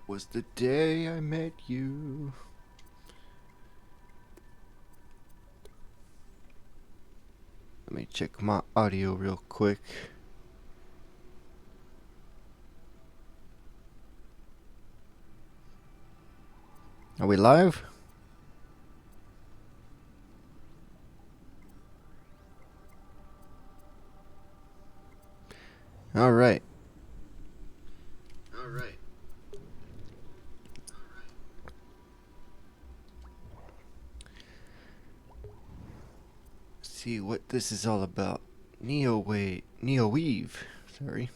was the day I met you. Let me check my audio real quick. Are we live? All right. See what this is all about. NeoWeave. Sorry.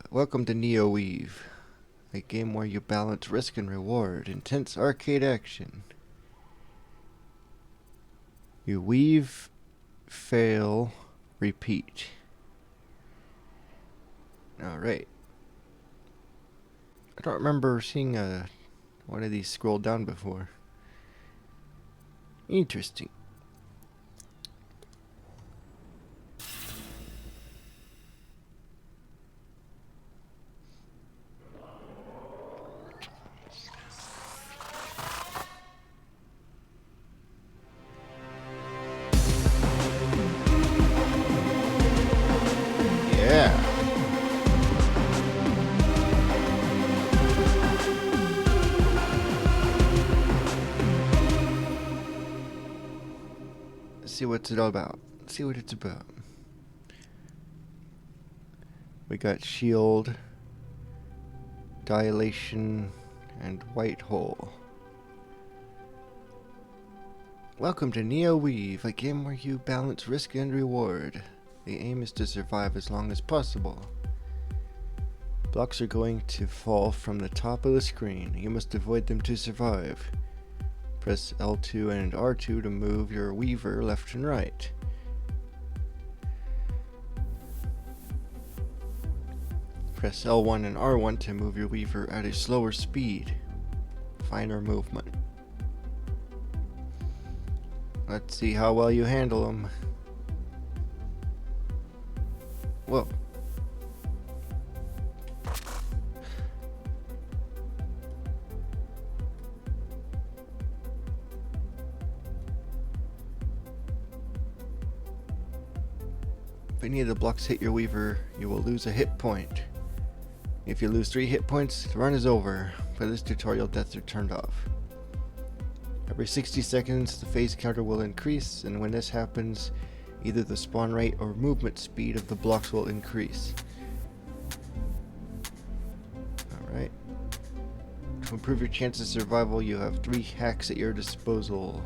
Welcome to NeoWeave, a game where you balance risk and reward, intense arcade action. You weave, fail, repeat. Alright. I don't remember seeing one of these scroll down before. Interesting. See what's it all about. See what it's about. We got shield, dilation, and white hole. Welcome to NeoWeave, a game where you balance risk and reward. The aim is to survive as long as possible. Blocks are going to fall from the top of the screen. You must avoid them to survive. Press L2 and R2 to move your weaver left and right. Press L1 and R1 to move your weaver at a slower speed. Finer movement. Let's see how well you handle them. Whoa. If any of the blocks hit your weaver, you will lose a hit point. If you lose 3 hit points, the run is over. For this tutorial, deaths are turned off. Every 60 seconds, the phase counter will increase, and when this happens, either the spawn rate or movement speed of the blocks will increase. Alright. To improve your chances of survival, you have 3 hacks at your disposal.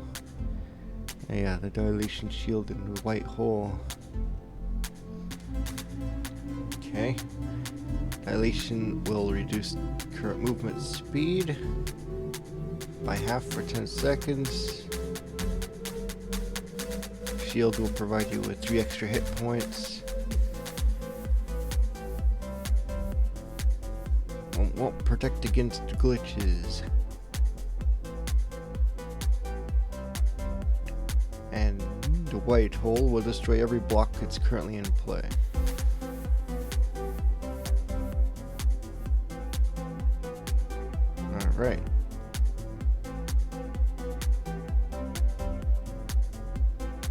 Yeah, the dilation shield and the white hole. Okay. Dilation will reduce current movement speed by half for 10 seconds. Shield will provide you with 3 extra hit points. Won't protect against glitches. And the white hole will destroy every block that's currently in play. Alright.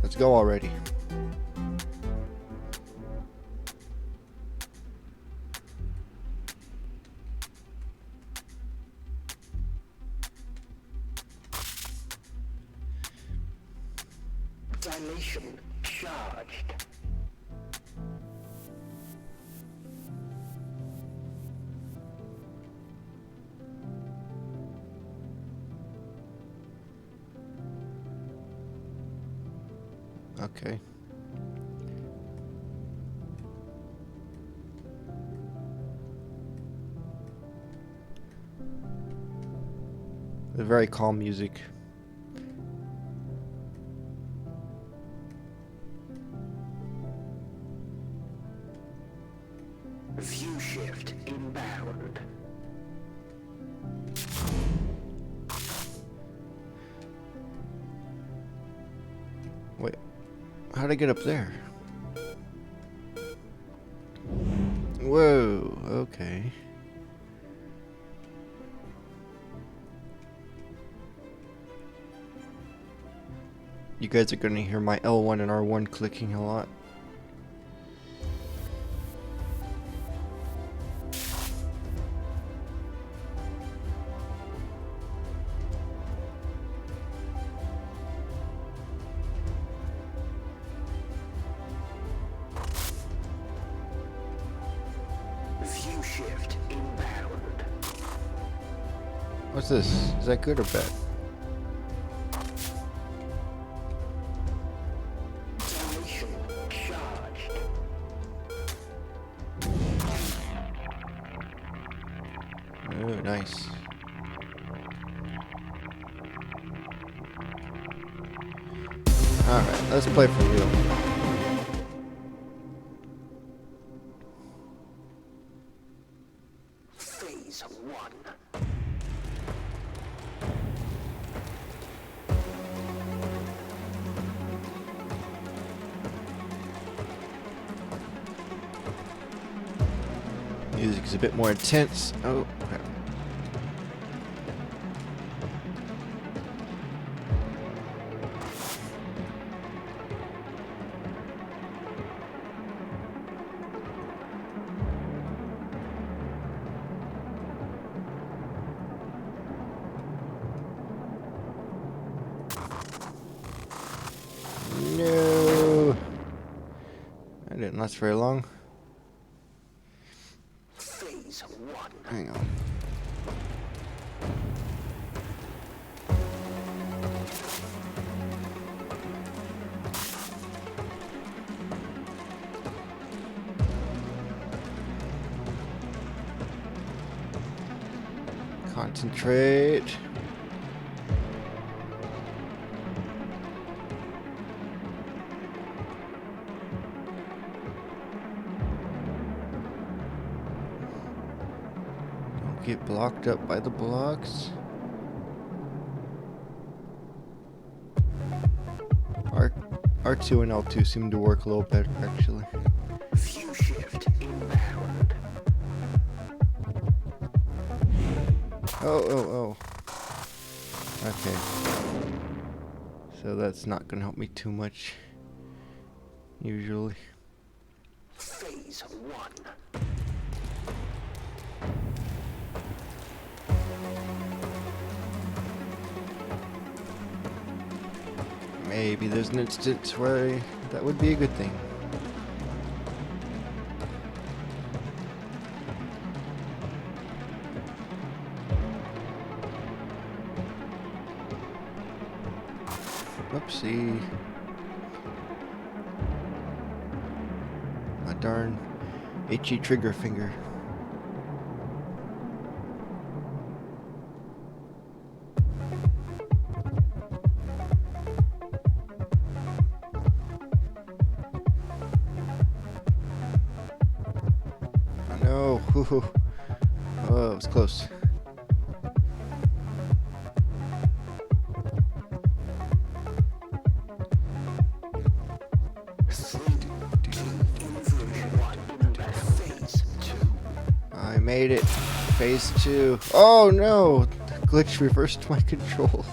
Let's go already. Dilation charged. Okay. The very calm music. View shift inbound. Wait, how'd I get up there? Whoa. okay. You guys are gonna hear my L1 and R1 clicking a lot. View shift inbound. What's this? Is that good or bad? Duration charged. Oh, nice. Alright, let's play for real. Phase 1. Music's a bit more intense. Oh, crap. No. That didn't last very long. Phase 1. Hang on. Concentrate. Don't get blocked up by the blocks. R2 and L2 seem to work a little better, actually. View shift inbound. Oh. Okay. So that's not gonna help me too much. Usually. Phase 1. Maybe there's an instance where that would be a good thing. Whoopsie. My darn itchy trigger finger. No. Oh, it was close. I made it. Phase 2. Oh no! The glitch reversed my control.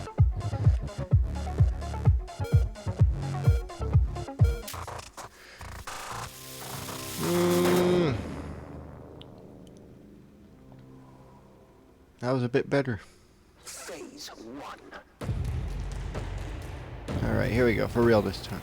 That was a bit better. Phase 1. Alright, here we go. For real this time.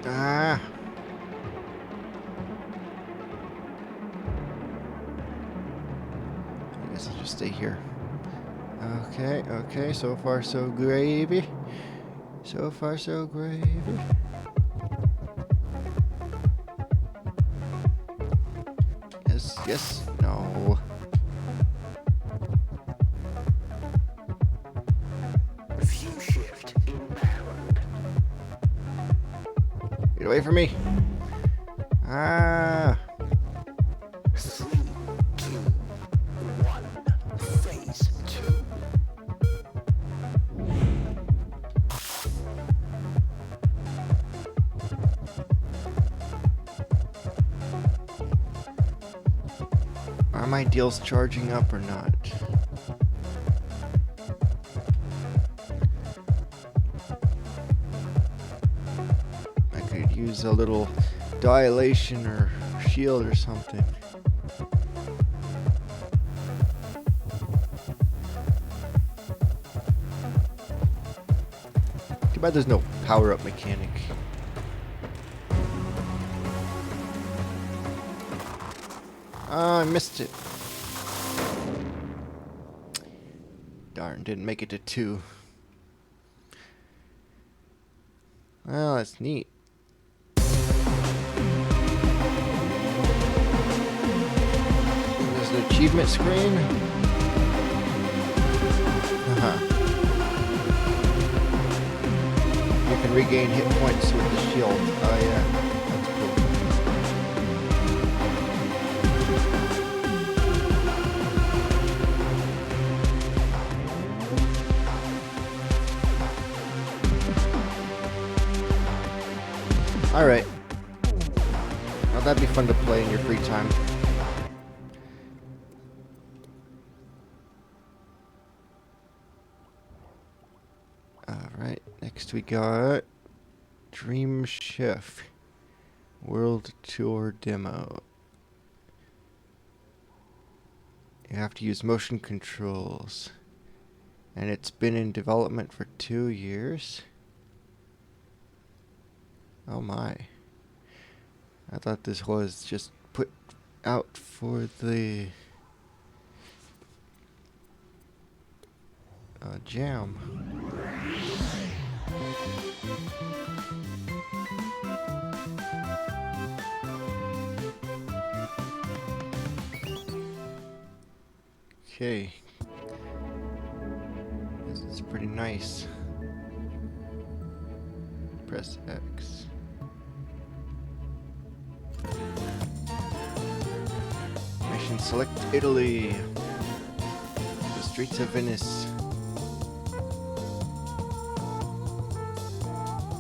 Ah! I guess I'll just stay here. Okay, so far so gravy. So far so gravy. Yes, no. View shift inbound. Get away from me. Ah! 3, 2, 1. Phase 2. Are my deals charging up or not? I could use a little dilation or shield or something. Too bad there's no power-up mechanic. Oh, I missed it. Darn, didn't make it to 2. Well, that's neat. There's an achievement screen. You can regain hit points with the shield. Oh yeah, that's cool. Alright. Well, that'd be fun to play in your free time. Alright, next we got Dream Chef World Tour Demo. You have to use motion controls. And it's been in development for 2 years. Oh my. I thought this was just put out for the jam. Okay. This is pretty nice. Press X. Mission select Italy. The streets of Venice.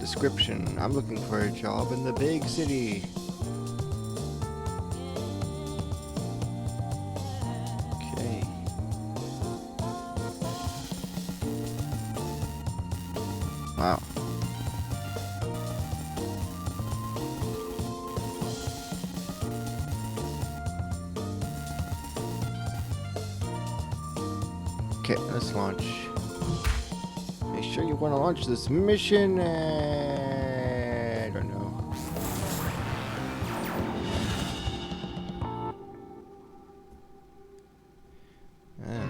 Description: I'm looking for a job in the big city. Okay. Wow. Okay, let's launch. Make sure you want to launch this mission. I don't know.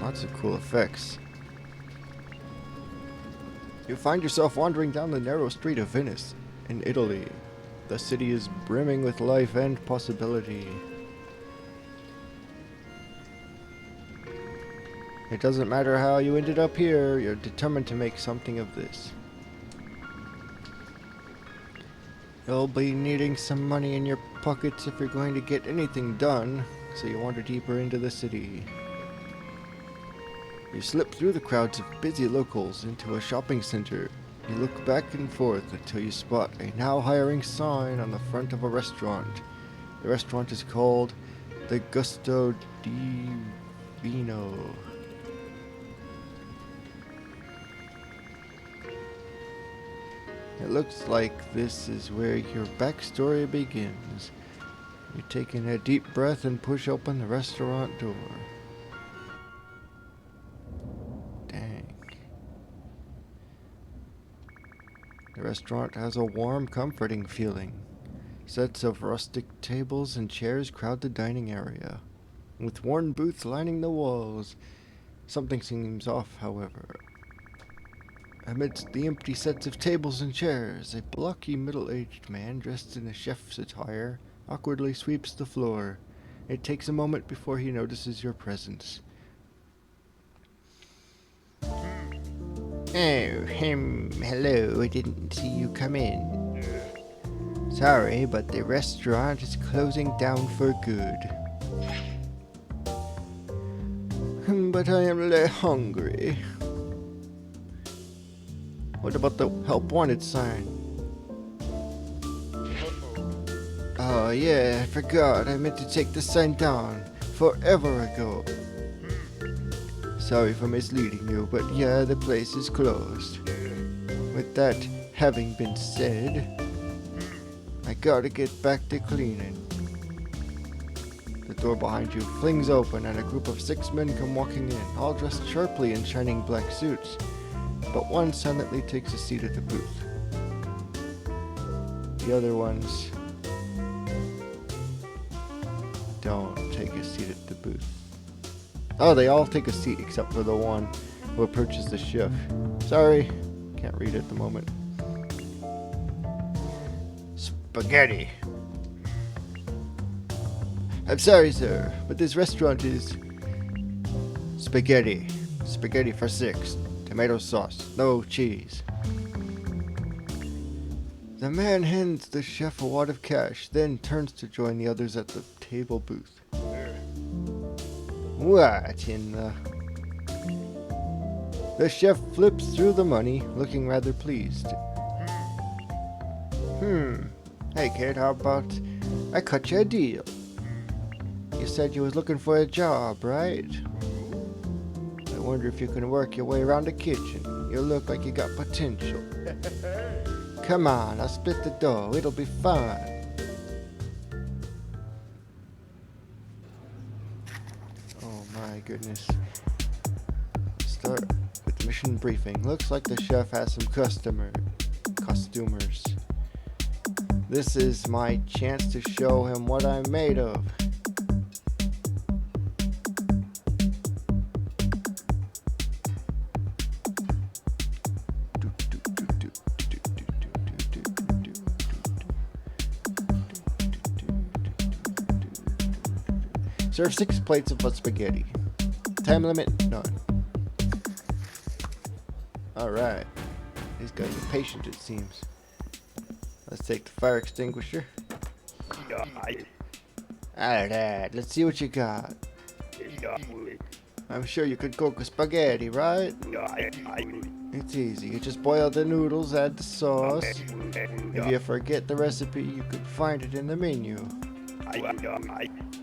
Lots of cool effects. You find yourself wandering down the narrow street of Venice, in Italy. The city is brimming with life and possibility. It doesn't matter how you ended up here, you're determined to make something of this. You'll be needing some money in your pockets if you're going to get anything done, so you wander deeper into the city. You slip through the crowds of busy locals into a shopping center. You look back and forth until you spot a now hiring sign on the front of a restaurant. The restaurant is called the Gusto di Vino. It looks like this is where your backstory begins. You take in a deep breath and push open the restaurant door. Dang. The restaurant has a warm, comforting feeling. Sets of rustic tables and chairs crowd the dining area, with worn booths lining the walls. Something seems off, however. Amidst the empty sets of tables and chairs, a blocky middle-aged man dressed in a chef's attire awkwardly sweeps the floor. It takes a moment before he notices your presence. Oh, hello, I didn't see you come in. Sorry, but the restaurant is closing down for good. But I am hungry. What about the help wanted sign? Oh yeah, I forgot. I meant to take the sign down forever ago. Sorry for misleading you, but yeah, the place is closed. With that having been said, I gotta get back to cleaning. The door behind you flings open and a group of 6 men come walking in, all dressed sharply in shining black suits. But one silently takes a seat at the booth. The other ones don't take a seat at the booth. Oh, they all take a seat except for the one who approaches the chef. Sorry, can't read at the moment. Spaghetti. I'm sorry, sir, but this restaurant is spaghetti. Spaghetti for 6. Tomato sauce, no cheese. The man hands the chef a wad of cash, then turns to join the others at the table booth. What in the... The chef flips through the money, looking rather pleased. Hey kid, how about I cut you a deal? You said you was looking for a job, right? I wonder if you can work your way around the kitchen. You look like you got potential. Come on, I'll split the dough. It'll be fun. Oh my goodness. Start with mission briefing. Looks like the chef has some costumers. This is my chance to show him what I'm made of. Serve 6 plates of spaghetti. Time limit, none. Alright. These guys are patient, it seems. Let's take the fire extinguisher. Alright, let's see what you got. I'm sure you could cook a spaghetti, right? It's easy. You just boil the noodles, add the sauce. If you forget the recipe, you could find it in the menu.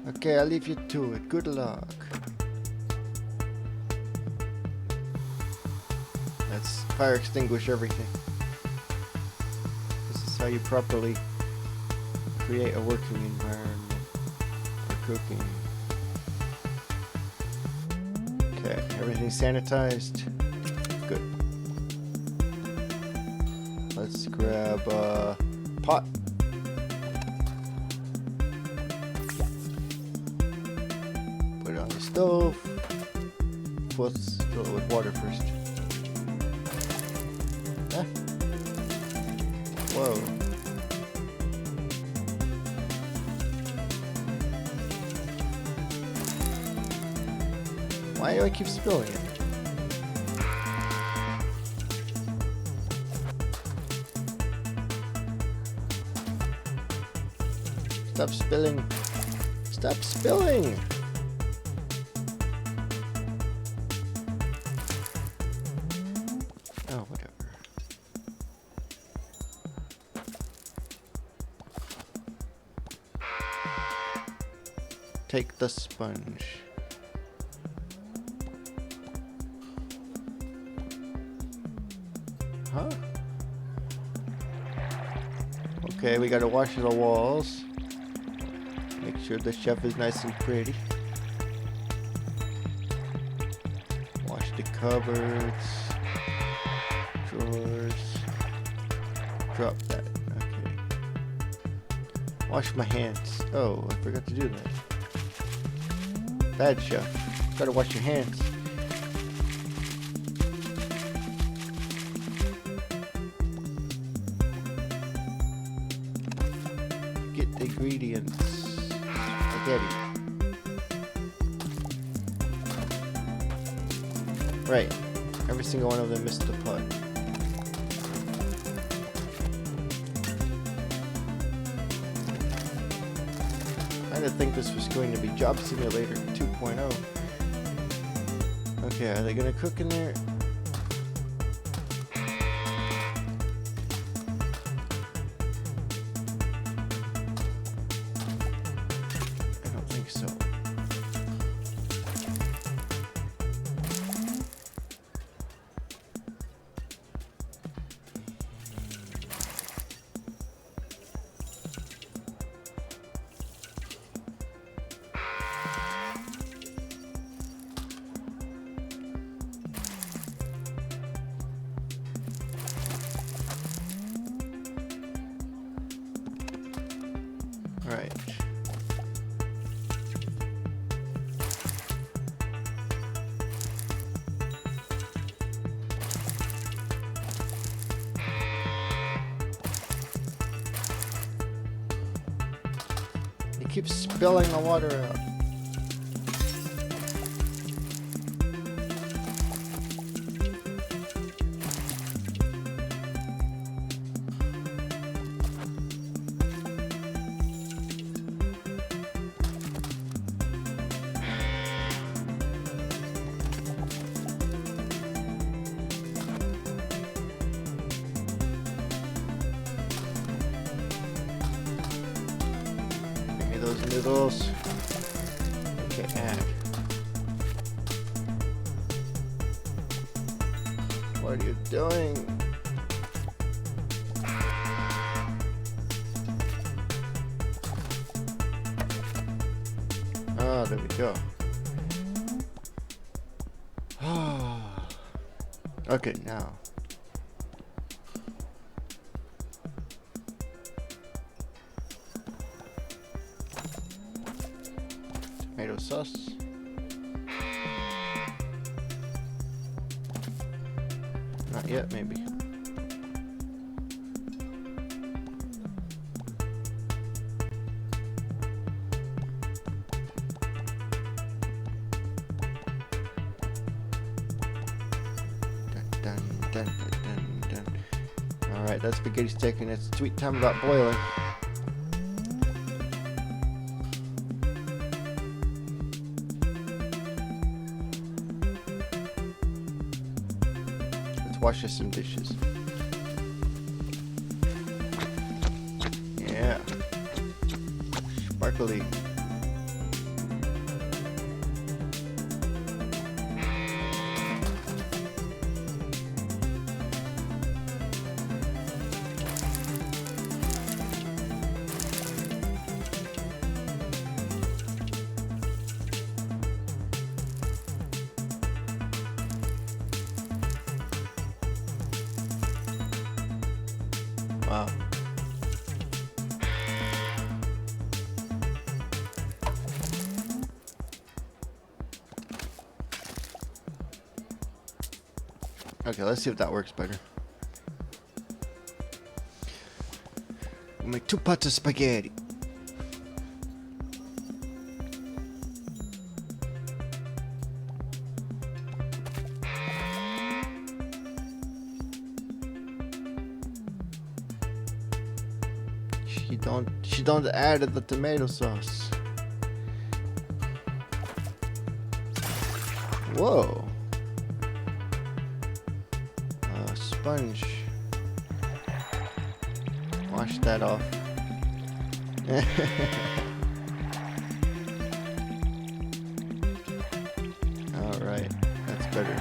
Okay, I'll leave you to it. Good luck. Let's fire extinguish everything. This is how you properly create a working environment for cooking. Okay, everything's sanitized. Good. Let's grab a pot. Put it on the stove. Let's fill it with water first. Huh? Whoa. Why do I keep spilling it? Stop spilling. Stop spilling! Oh, whatever. Take the sponge. Huh? Okay, we gotta wash the walls. Make sure the chef is nice and pretty. Wash the cupboards. Drawers. Drop that. Okay. Wash my hands. Oh, I forgot to do that. Bad chef. Gotta wash your hands. Get the ingredients. Spaghetti. Right. Every single one of them missed the putt. I didn't think this was going to be Job Simulator 2.0. Okay, are they gonna cook in there? I don't think so. Right. You keep spilling the water out. Give me those noodles. Okay, add. What are you doing? Oh, there we go. Okay, now. Tomato sauce. Not yet, maybe. Dun, dun, dun, dun, dun. Alright, that spaghetti steak and its sweet time about boiling. Let's wash us some dishes. Yeah. Sparkly. Wow. Okay, let's see if that works better. We'll make 2 pots of spaghetti. She don't add the tomato sauce. Whoa. Sponge. Wash that off. Alright, that's better.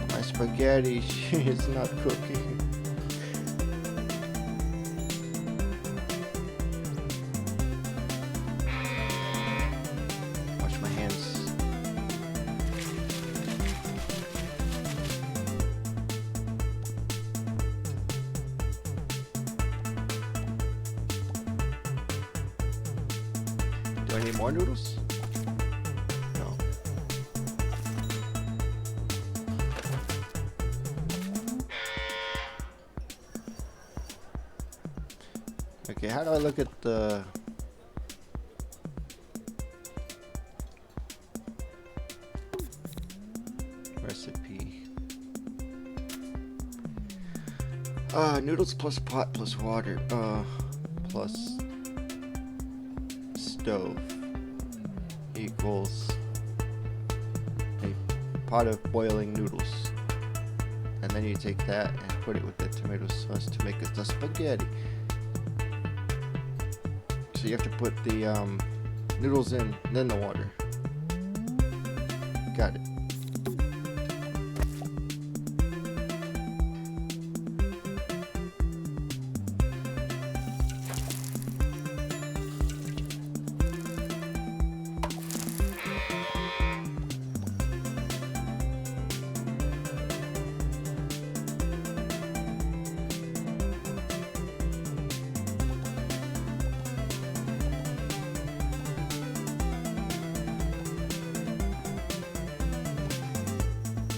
My spaghetti is not cooking. Wash my hands. Do I need more noodles? No. Okay, how do I look at the recipe? Noodles plus pot plus water, plus stove equals a pot of boiling noodles. And then you take that and put it with the tomato sauce to make it the spaghetti. So you have to put the noodles in, then the water. Got it.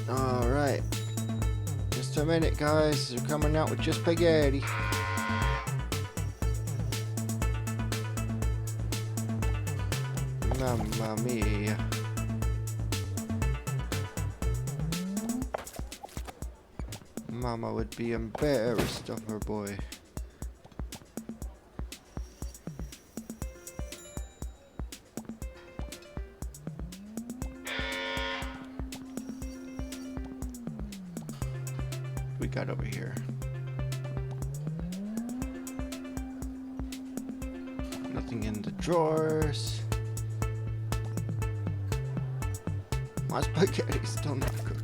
Alright. Just a minute, guys. They're coming out with just spaghetti. Mamma mia. Mama would be embarrassed of her boy. We got over here. Nothing in the drawers. My spaghetti's still not cooking.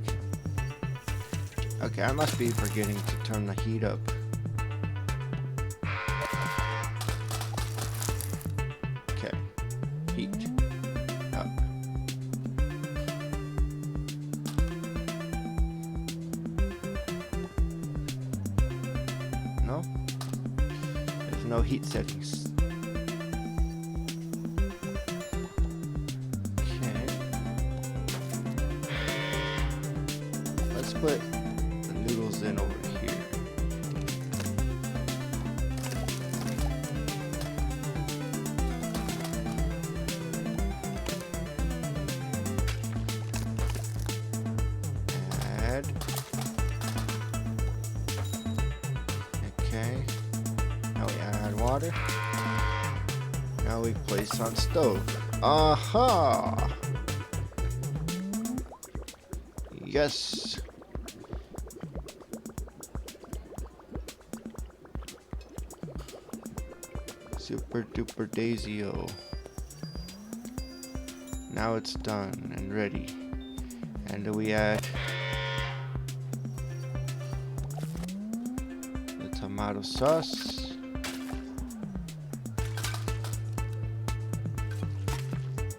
Okay, I must be forgetting to turn the heat up. Okay, heat up. No? There's no heat settings. Okay. Let's put the noodles in over here. Add. Okay. Now we add water. Now we place on stove. Aha! Yes. Super duper Daisy-o. Now it's done and ready. And we add the tomato sauce.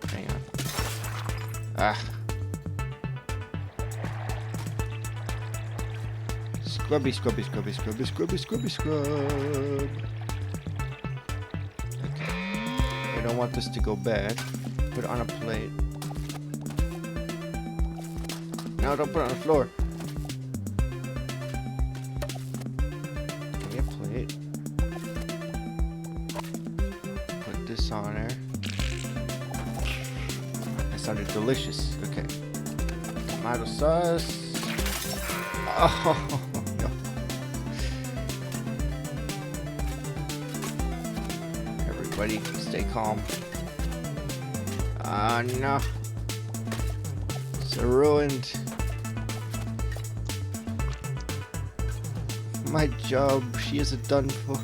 Hang on. Ah. Scrubby, scrubby, scrubby, scrubby, scrubby, scrubby, scrub. I don't want this to go bad. Put it on a plate. No, don't put it on the floor. Give me a plate. Put this on there. That sounded delicious. Okay. Tomato sauce. Oh no. Everybody stay calm. Ah, no. It's ruined. My job, she is done for.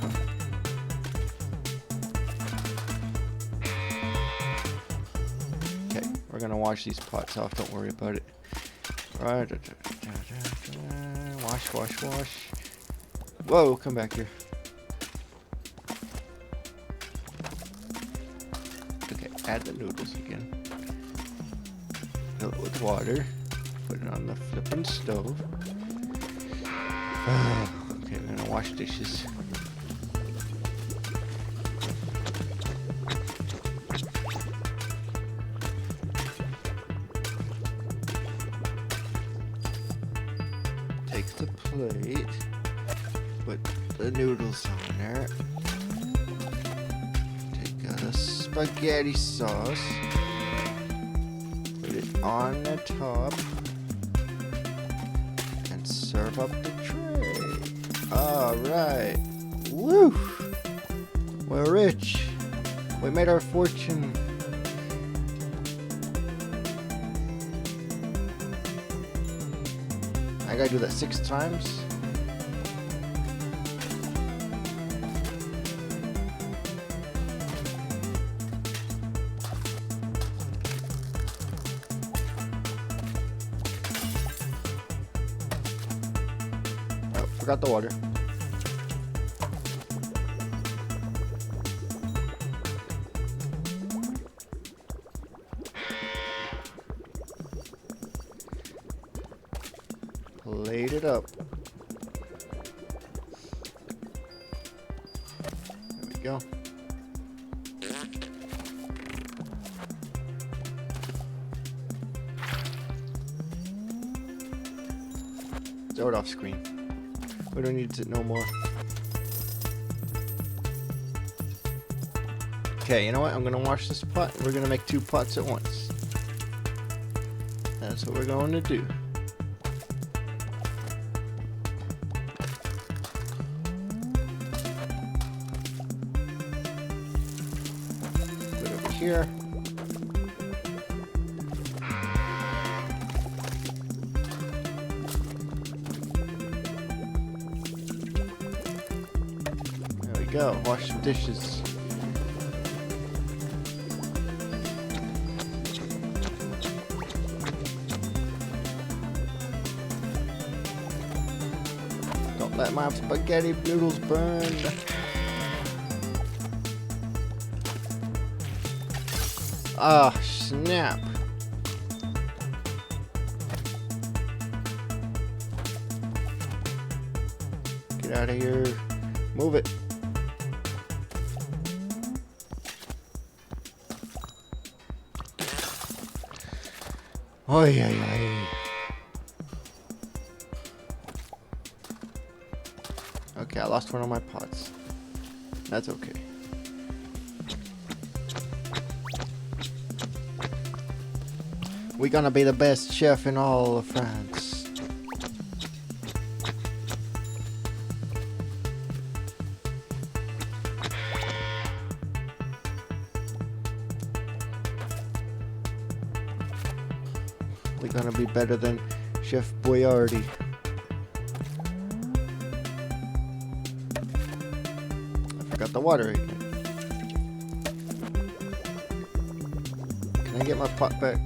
Okay, we're gonna wash these pots off, don't worry about it. Right. Wash, wash, wash. Whoa, come back here. Add the noodles again. Fill it with water. Put it on the flippin' stove. Okay, we're gonna wash dishes. Take the plate. Put the noodles on there. Spaghetti sauce. Put it on the top and serve up the tray. Alright. Woo! We're rich. We made our fortune. I gotta do that 6 times. Oh, forgot the water. Plate it up. There we go. Throw it off screen. We don't need it no more. Okay, you know what? I'm gonna wash this pot. We're gonna make 2 pots at once. That's what we're going to do. Put it over here. There we go. Wash some dishes. Don't let my spaghetti noodles burn. Ah, snap. Get out of here. Move it. Oy, oy, oy. Okay, I lost one of my pots. That's okay. We're gonna be the best chef in all of France. We're gonna be better than Chef Boyardee. I forgot the water again. Can I get my pot back?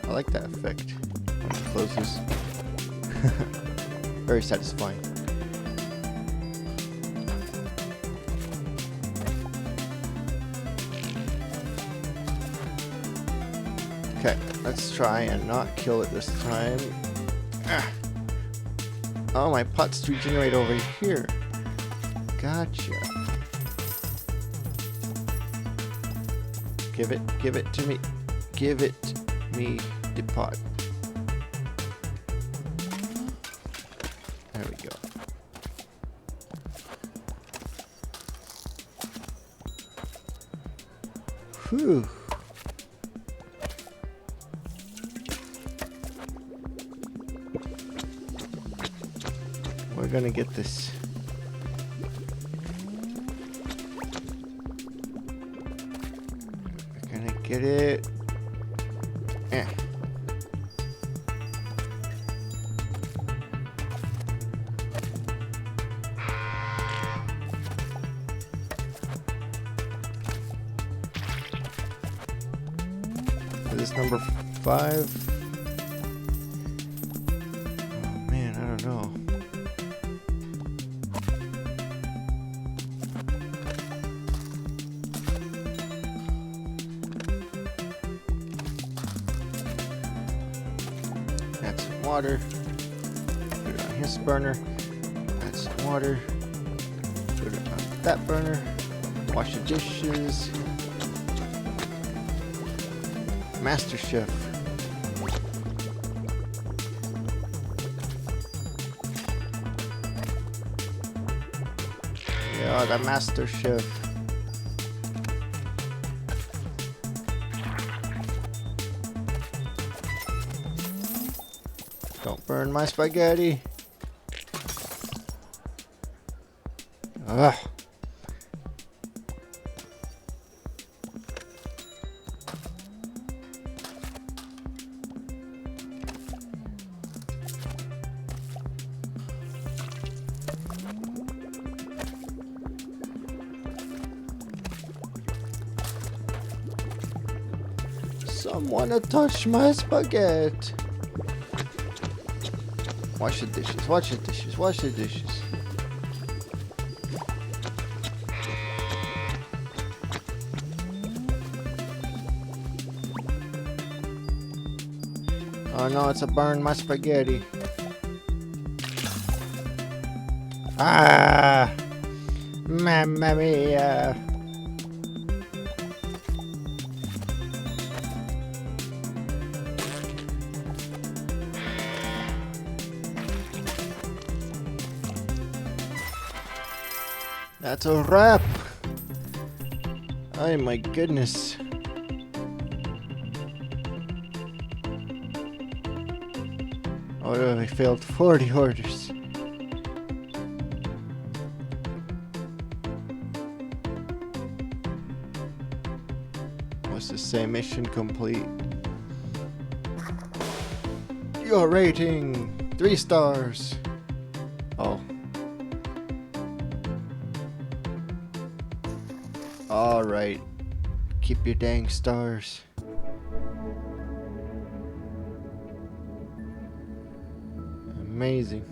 I like that effect when it closes. Very satisfying. Okay, let's try and not kill it this time. Ah. Oh, my pots regenerate over here. Gotcha. Give it to me. Give it me the pot. There we go. Whew. We're gonna get this. We're gonna get it. Eh. Is this number 5? Oh man, I don't know. Add some water. Put it on his burner. Add some water. Put it on that burner. Wash the dishes. Master Chef. Yeah, the Master Chef. burn my spaghetti. Ugh. Someone to touch my spaghetti. Wash the dishes, wash the dishes, wash the dishes. Oh no, it's a burn my spaghetti. Ah! Mamma mia! That's a wrap! Oh my goodness. Oh, I failed 40 orders. What's the same mission complete? Your rating! 3 stars! Oh. Alright. Keep your dang stars. Amazing.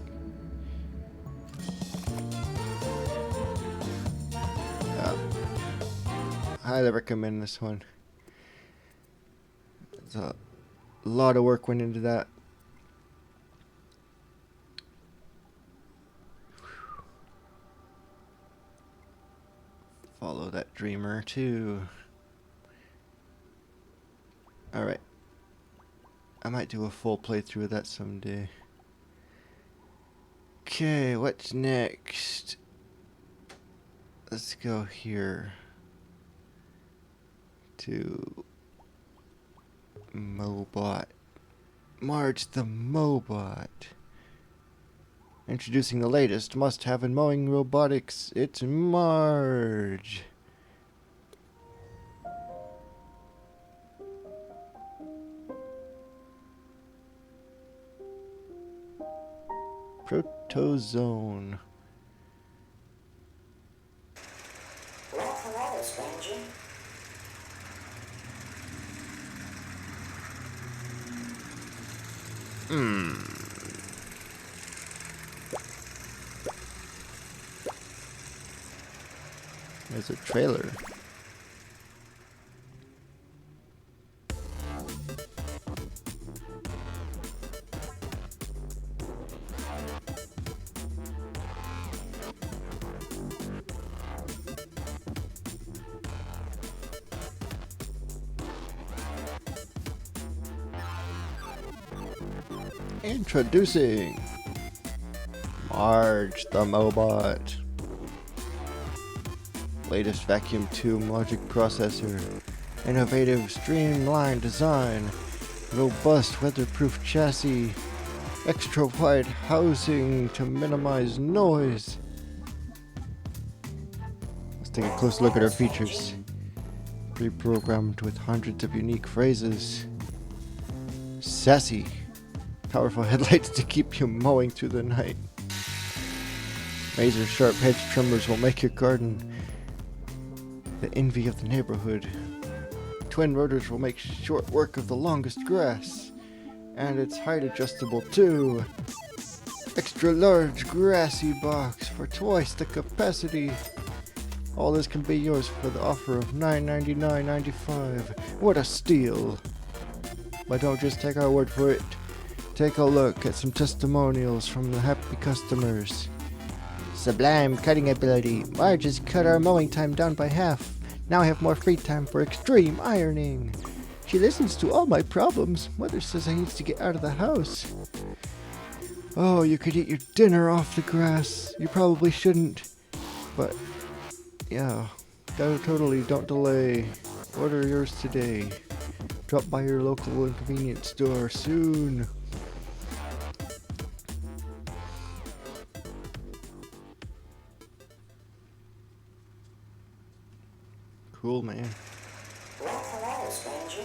Highly recommend this one. There's a lot of work went into that. Follow that dreamer too. Alright. I might do a full playthrough of that someday. Okay, what's next? Let's go here to Mowbot. Marge the Mowbot. Introducing the latest must-have in mowing robotics. It's Marge. Protozone. Well, hello, stranger. There's a trailer. Introducing Marge the Mowbot. Latest vacuum tube logic processor. Innovative streamlined design. Robust weatherproof chassis. Extra wide housing to minimize noise. Let's take a close look at our features. Pre-programmed with hundreds of unique phrases. Sassy. Powerful headlights to keep you mowing through the night. Razor sharp hedge trimmers will make your garden the envy of the neighborhood. Twin rotors will make short work of the longest grass. And it's height adjustable too. Extra large grassy box for twice the capacity. All this can be yours for the offer of $999.95. What a steal. But don't just take our word for it. Take a look at some testimonials from the happy customers. Sublime cutting ability. Marge has cut our mowing time down by half. Now I have more free time for extreme ironing. She listens to all my problems. Mother says I need to get out of the house. Oh, you could eat your dinner off the grass. You probably shouldn't. But, yeah. Totally don't delay. Order yours today. Drop by your local convenience store soon. cool, man. Well, hello, stranger.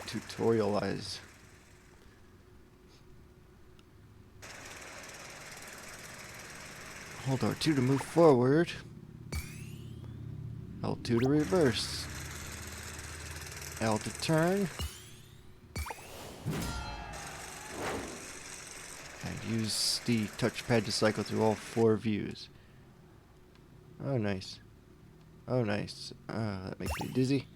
Tutorialize. Hold R2 to move forward. L2 to reverse. L to turn. And use the touchpad to cycle through all 4 views. Oh, nice. Oh, nice. That makes me dizzy.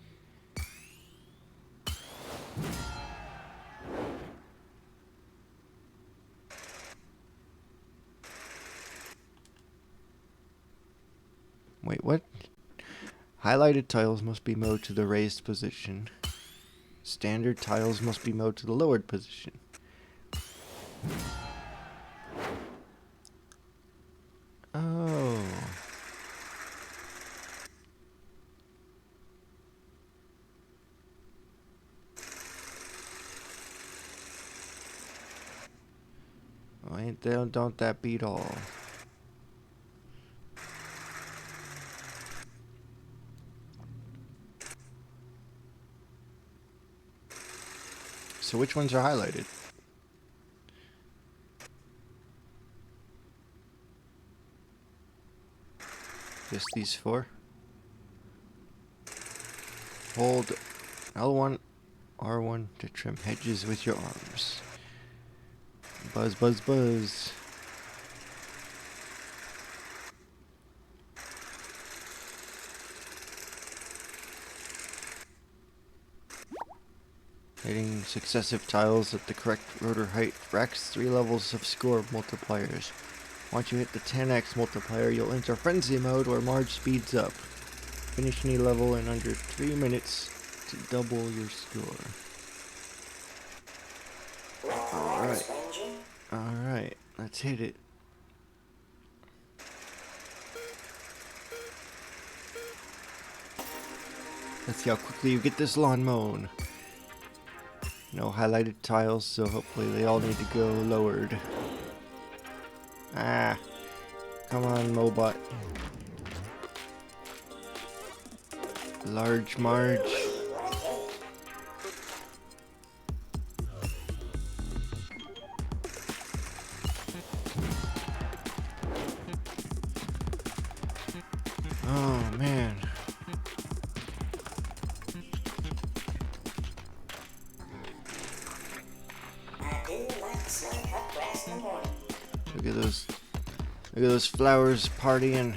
Wait, what? Highlighted tiles must be moved to the raised position. Standard tiles must be moved to the lowered position. Oh. Well, ain't they don't that beat all? So which ones are highlighted? Just these 4? Hold L1, R1 to trim hedges with your arms. Buzz, buzz, buzz. Hitting successive tiles at the correct rotor height racks 3 levels of score multipliers. Once you hit the 10x multiplier, you'll enter frenzy mode where Marge speeds up. Finish any level in under 3 minutes to double your score. Well, hello, Alright. stranger. Alright, let's hit it. Let's see how quickly you get this lawn mown. No highlighted tiles, so hopefully they all need to go lowered. Ah. Come on, Mowbot. Large Marge. Oh, man. I do like the smell of cut grass in the morning. Look at those flowers partying.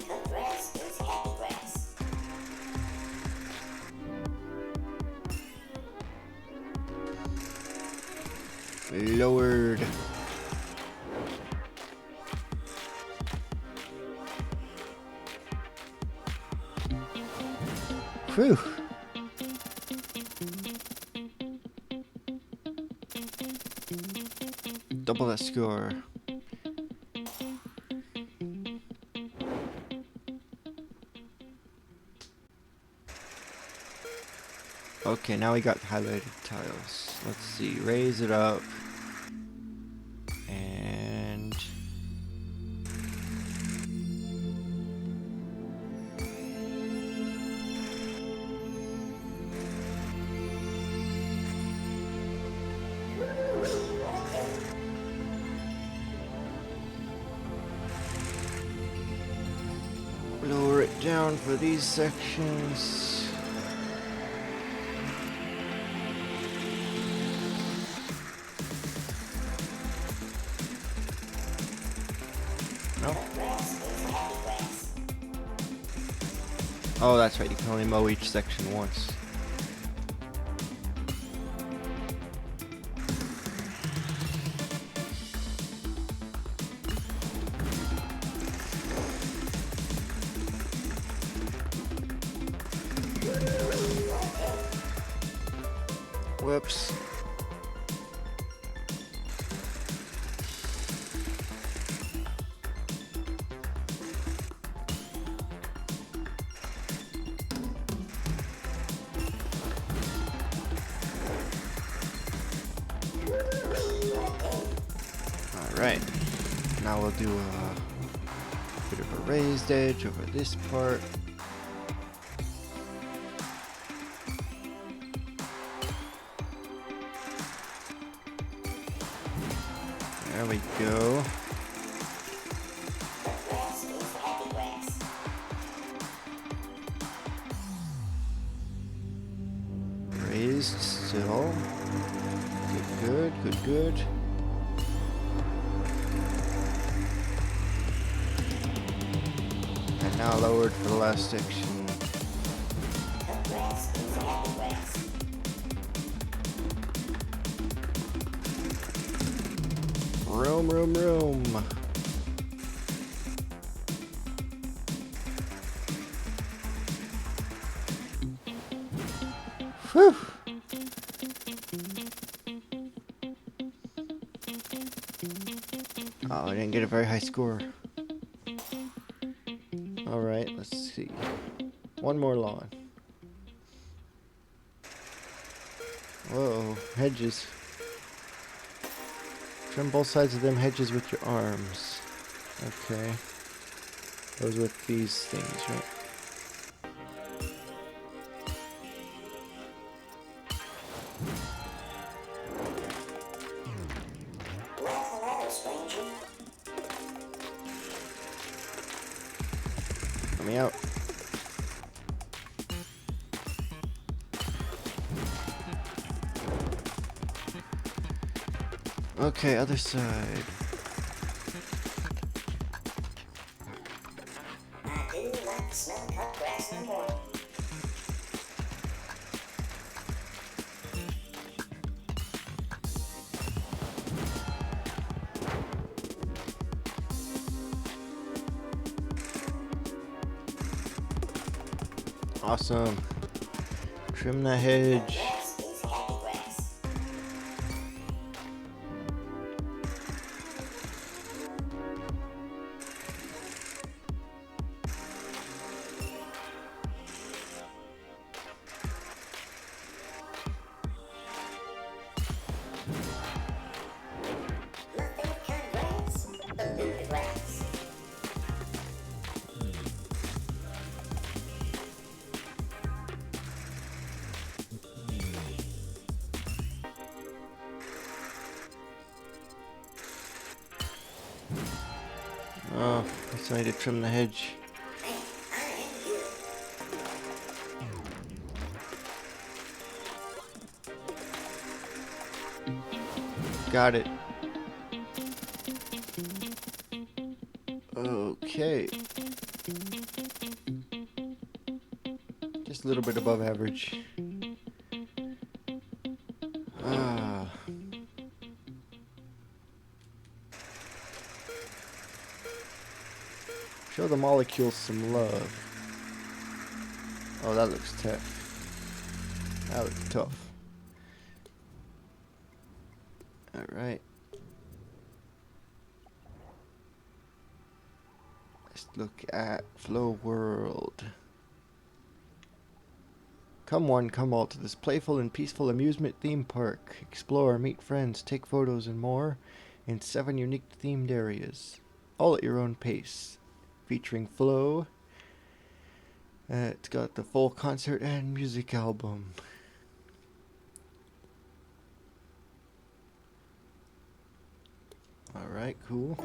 Cut grass is happy grass. Lowered. Whew. Double that score. Okay, now we got highlighted tiles. Let's see, raise it up. And lower it down for these sections. No? Cut grass is happy grass. Oh, that's right, you can only mow each section once. Whoops. Alright, now we'll do a bit of a raised edge over this part. There we go. The grass is happy grass. Raised still. Good, good, good, good. And now lowered for the last section. The grass is happy grass. Room, room, room. Whew. Oh, I didn't get a very high score. Alright, let's see. One more lawn. Whoa, hedges. Trim both sides of them hedges with your arms. Okay. Those with these things, right? Well, hello, stranger. Let me out. Okay, other side. I do like the smell of cut grass in the morning. Awesome. Trim the The hedge. grass is happy grass. My favorite kind of grass, the grass. Oh, so I need to trim the hedge. Man, I am good. Got it. Okay. Just a little bit above average. Ah. Show the molecules some love. Oh, that looks tough. That looks tough. Alright. Let's look at Floworld. Come one, come all to this playful and peaceful amusement theme park. Explore, meet friends, take photos, and more in 7 unique themed areas. All at your own pace. Featuring Flow. It's got the full concert and music album. Alright, cool.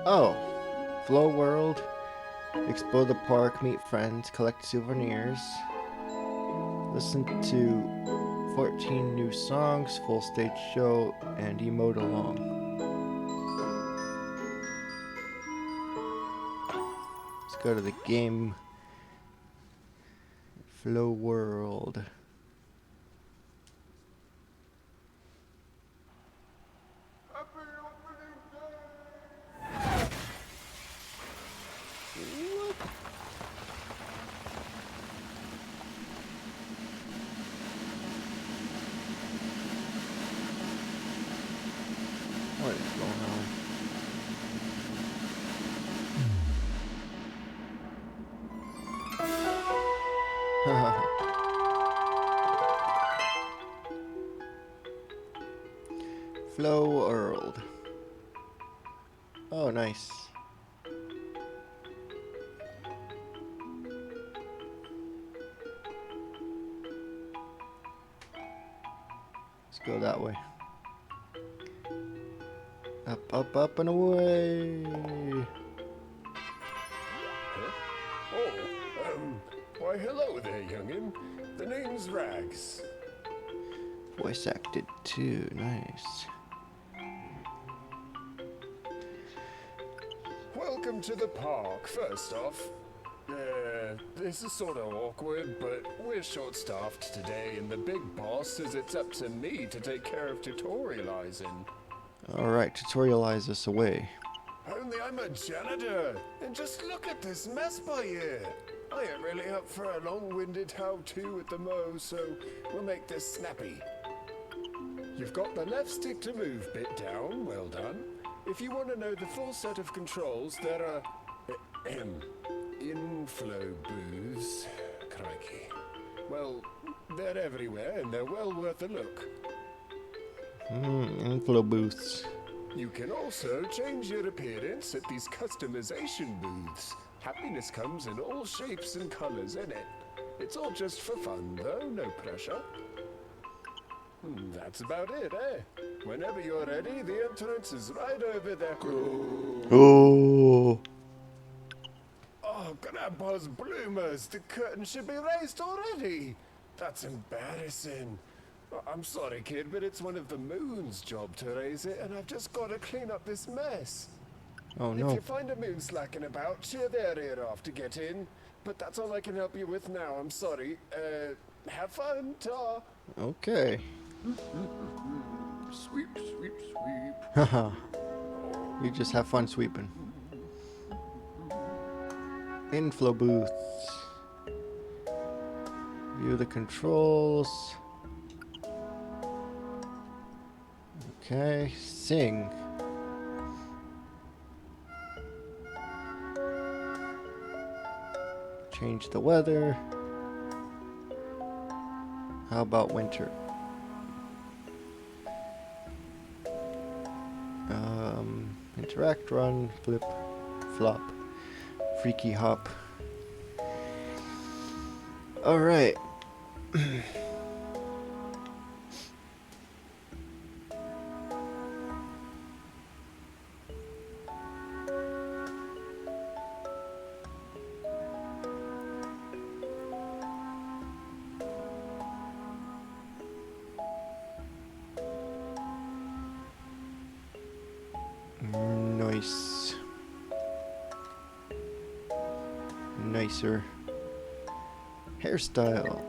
Oh, Flow World. Explore the park, meet friends, collect souvenirs. Listen to 14 new songs, full stage show, and emote along. Let's go to the game. Flow World. What is going on? Floworld. Oh, nice. Let's go that way. Up, up, up, and away. Oh, why hello there, youngin. The name's Rags. Voice acted too. Nice. Welcome to the park, first off. This is sort of awkward, but we're short-staffed today, and the big boss says it's up to me to take care of tutorializing. Alright, tutorialize us away. Only I'm a janitor, and just look at this mess by here. I ain't really up for a long-winded how-to at the mow, so we'll make this snappy. You've got the left stick to move bit down, well done. If you want to know the full set of controls, there are inflow booths. Crikey. Well, they're everywhere, and they're well worth a look. Inflow booths. You can also change your appearance at these customization booths. Happiness comes in all shapes and colors in it. It's all just for fun, though, no pressure. That's about it, eh? Whenever you're ready, the entrance is right over there. Oh. Oh, Grandpa's bloomers! The curtain should be raised already! That's embarrassing. I'm sorry, kid, but it's one of the moon's job to raise it, and I've just got to clean up this mess. Oh If no. you find a moon slacking about, cheer their ear off to get in. But that's all I can help you with now, I'm sorry. Have fun, ta! Okay. Sweep, sweep, sweep. Haha. You just have fun sweeping. Inflow booths. View the controls. Okay, sing. Change the weather. How about winter? Interact, run, flip, flop, freaky hop. Alright. Nice. Nicer hairstyle.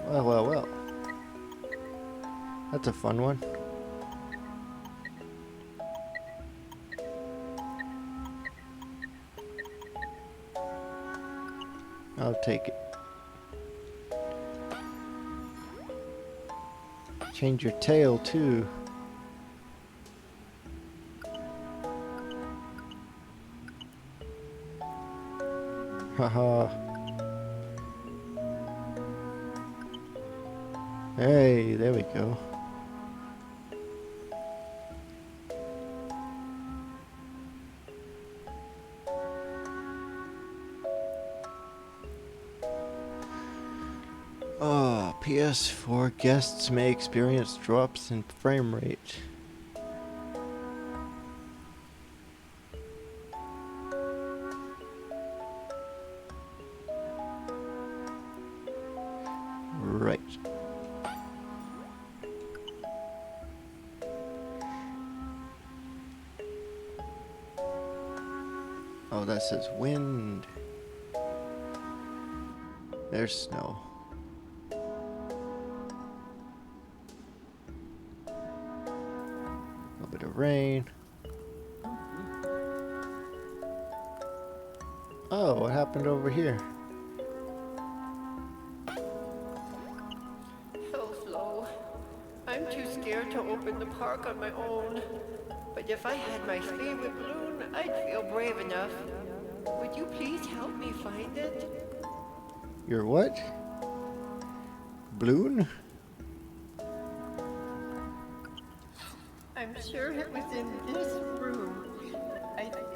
Well, well, well. That's a fun one. I'll take it. Change your tail too. Haha. Hey, there we go. Oh, PS4 guests may experience drops in frame rate. Right. Oh, that says wind. There's snow. A little bit of rain. Oh, what happened over here? So slow. I'm too scared to open the park on my own. But if I had my favorite balloon, I'd feel brave enough. Would you please help me find it? Your what? Balloon? I'm sure it was in this room. I think.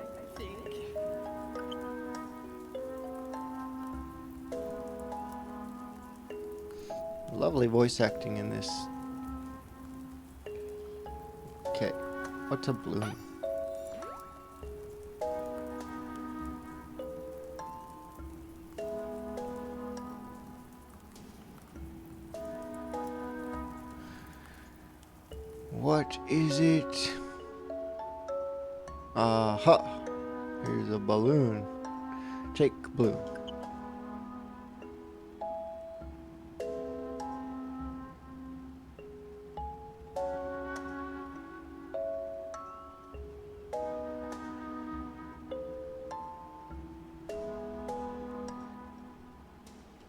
Lovely voice acting in this. Okay, what's a balloon? What is it? Aha! Here's a balloon. Take balloon.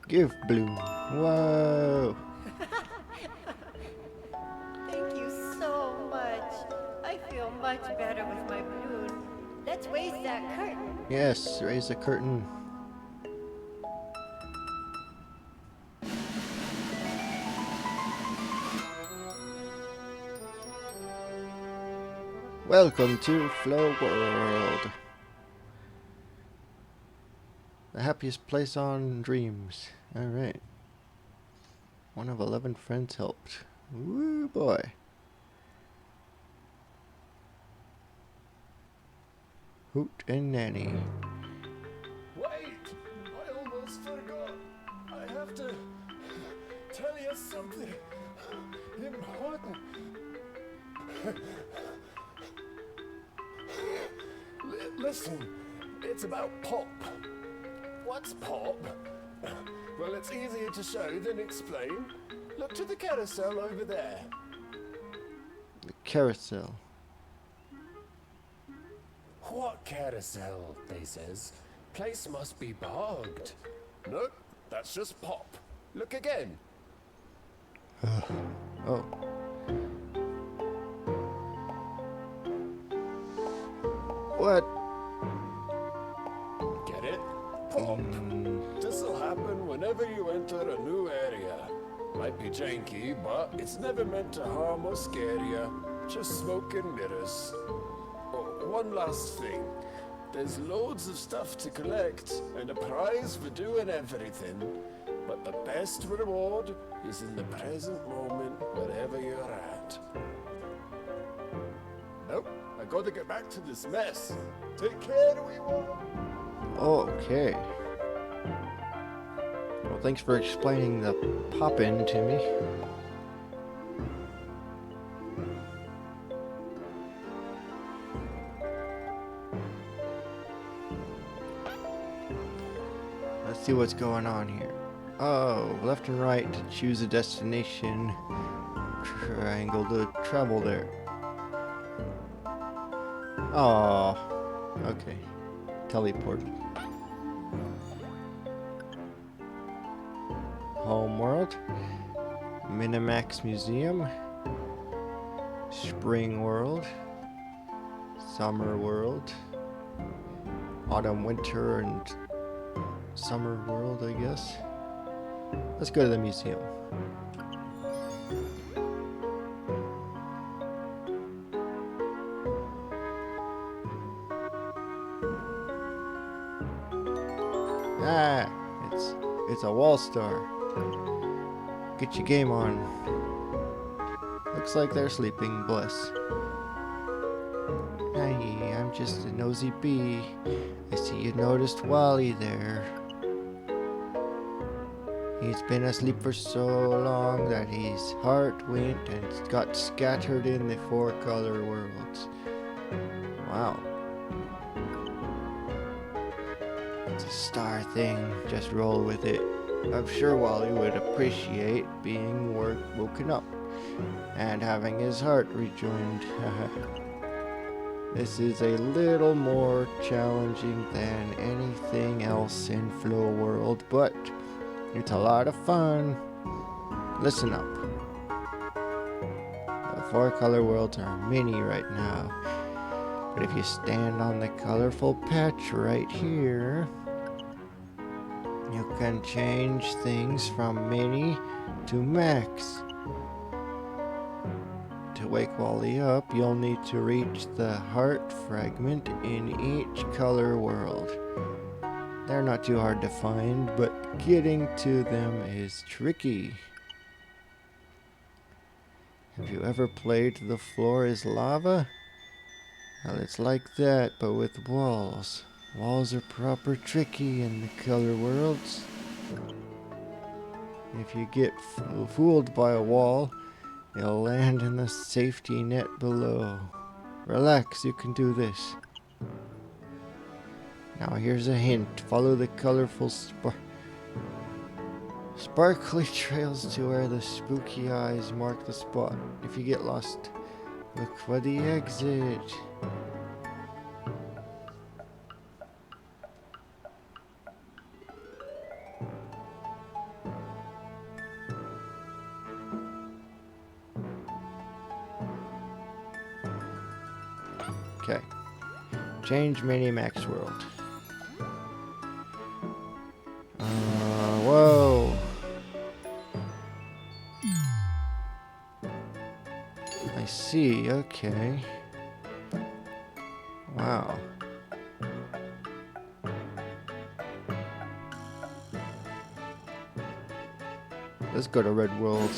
Give balloon. Whoa! Thank you so much. I feel much better with my balloon. Let's raise that curtain. Yes, raise the curtain. Welcome to Floworld. The happiest place on dreams. Alright. One of 11 friends helped. Woo boy. Hoot and Nanny. Wait! I almost forgot. I have to tell you something important. Listen, it's about pop. What's pop? Well, it's easier to show than explain. Look to the carousel over there. The carousel. What carousel? They says. Place must be bogged. Nope, that's just pop. Look again. Oh. What? Get it? Pop. This'll happen whenever you enter a new area. Might be janky, but it's never meant to harm or scare you. Just smoke and mirrors. Oh, one last thing. There's loads of stuff to collect and a prize for doing everything. But the best reward is in the present moment, wherever you're at. Nope, I gotta get back to this mess. Take care, wee one. Okay. Well, thanks for explaining the pop-in to me. Let's see what's going on here. Oh, left and right to choose a destination. Triangle to travel there. Oh, okay. Teleport. Homeworld. Minimax Museum. Spring World. Summer World. Autumn, Winter, and Summer World, I guess. Let's go to the museum. Ah, it's a wall star. Get your game on. Looks like they're sleeping, bless. Hi, I'm just a nosy bee. I see you noticed Wally there. He's been asleep for so long that his heart went and got scattered in the four-color worlds. Wow. It's a star thing, just roll with it. I'm sure Wally would appreciate being woken up and having his heart rejoined. This is a little more challenging than anything else in Floworld, but it's a lot of fun. Listen up. The four-color worlds are mini right now. But if you stand on the colorful patch right here, you can change things from mini to max. To wake Wally up, you'll need to reach the heart fragment in each color world. They're not too hard to find, but getting to them is tricky. Have you ever played The Floor is Lava? Well, it's like that, but with walls. Walls are proper tricky in the color worlds. If you get fooled by a wall, you'll land in the safety net below. Relax, you can do this. Now here's a hint. Follow the colorful sparkly trails to where the spooky eyes mark the spot. If you get lost, look for the exit. Okay. Change Mini-Max World. Whoa. I see, okay. Wow. Let's go to Red World.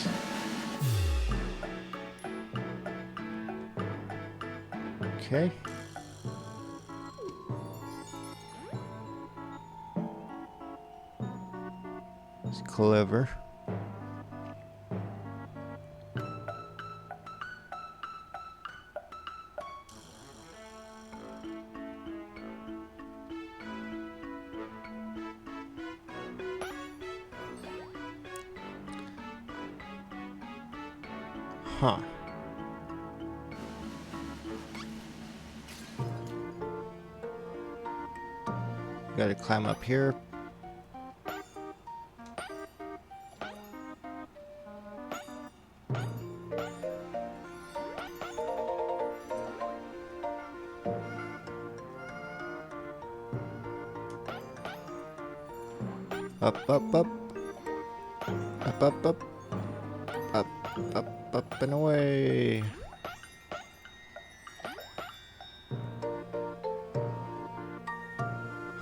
Okay. It's clever. Huh. Gotta climb up here. Up, up, up. Up, up, up. Up, up, up and away.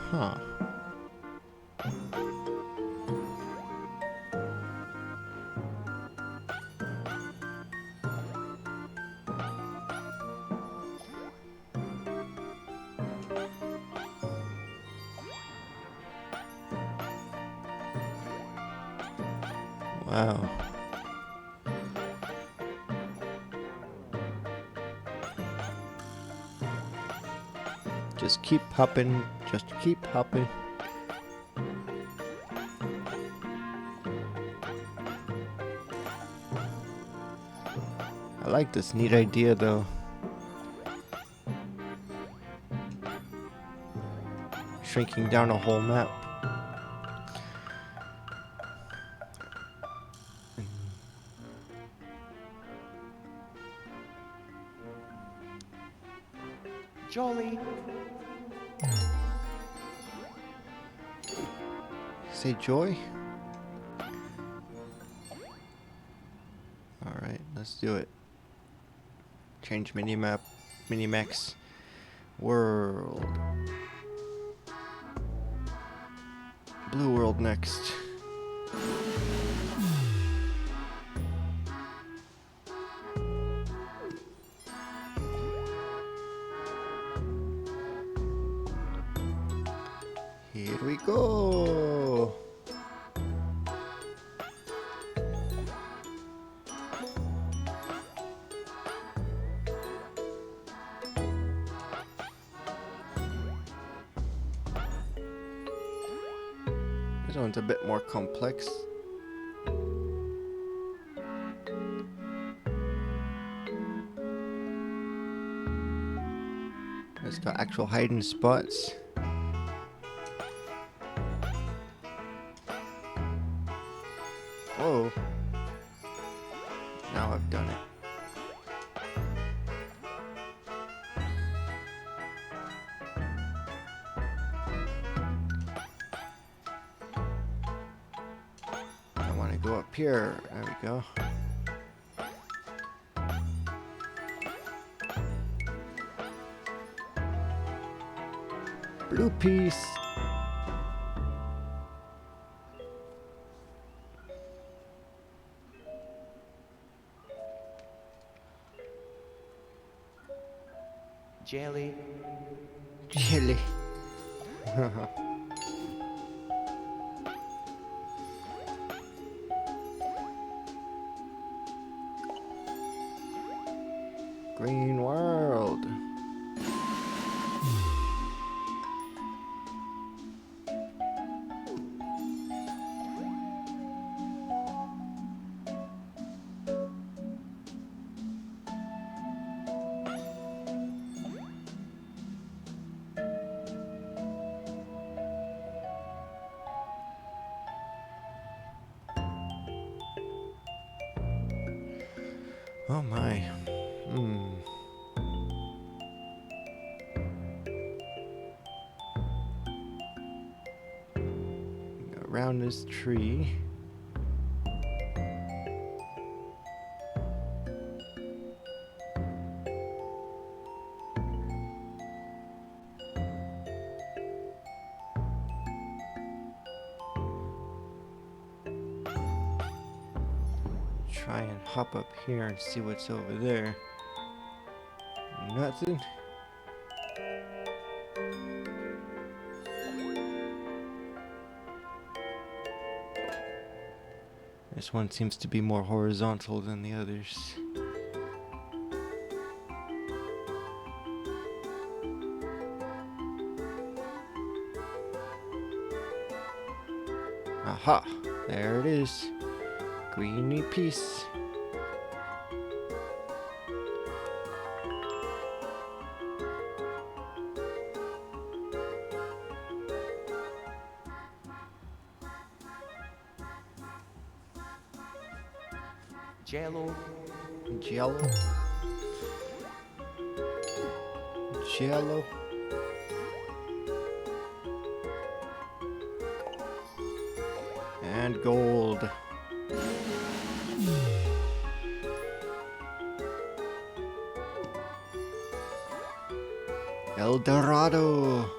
Huh. Wow. Just keep hopping. Just keep hopping. I like this neat idea though. Shrinking down a whole map. Jolly. Say joy? Alright, let's do it. Change Mini-Max World. Blue World next. Here we go. This one's a bit more complex. It's got actual hiding spots. Whoa. Now I've done it. go up here. There we go. Blue piece. Jelly. Chili. Green world. Oh my. Around this tree. Try and hop up here and see what's over there. Nothing. This one seems to be more horizontal than the others. Aha! There it is. Greeny piece. Jello. Jello. Jello. And gold. El Dorado.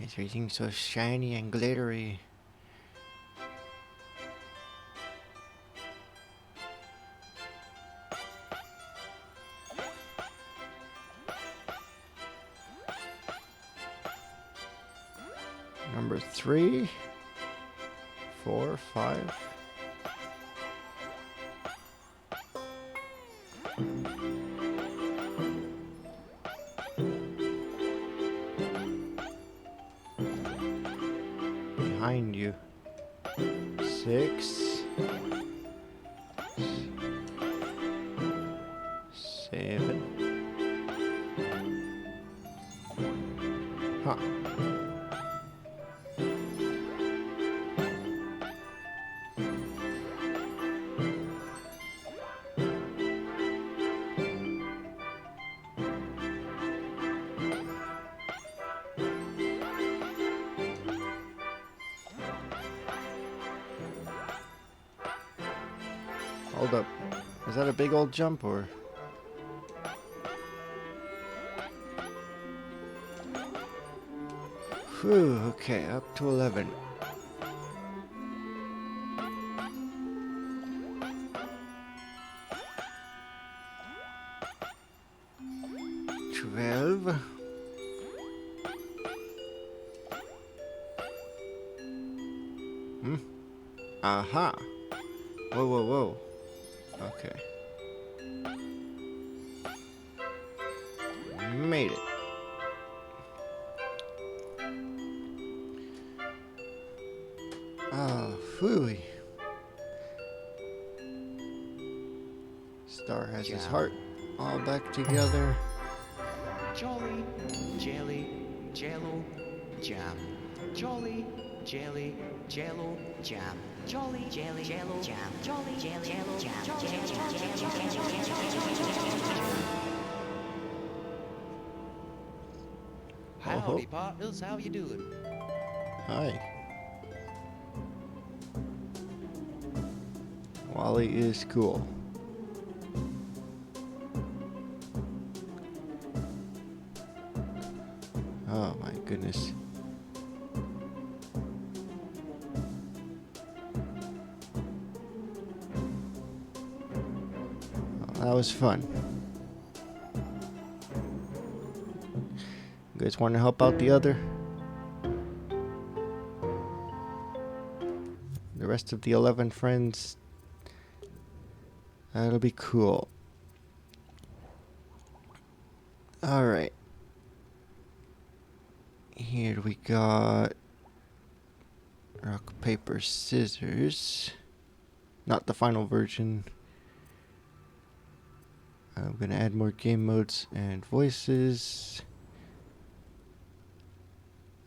Everything's so shiny and glittery. Number 3, 4, 5. Behind you. 6, 7. Huh. Hold up. Is that a big old jump or? Whew, okay, up to 11. Aha. Whoa, whoa, whoa. Okay. Made it. Oh, phooey. Star has his heart all back together. jolly, jelly, jello, jam. Jolly, jelly, jello, jam. Jolly, jelly, jello, jam. Jolly, jelly, jello, jam. Jolly, jelly, jam. Howdy, partners. How you doing? Hi. Wally is cool. Oh my goodness. Well, that was fun. You guys want to help out the other? The rest of the 11 friends? That'll be cool. Alright. Here we got rock, paper, scissors. Not the final version. I'm gonna add more game modes and voices.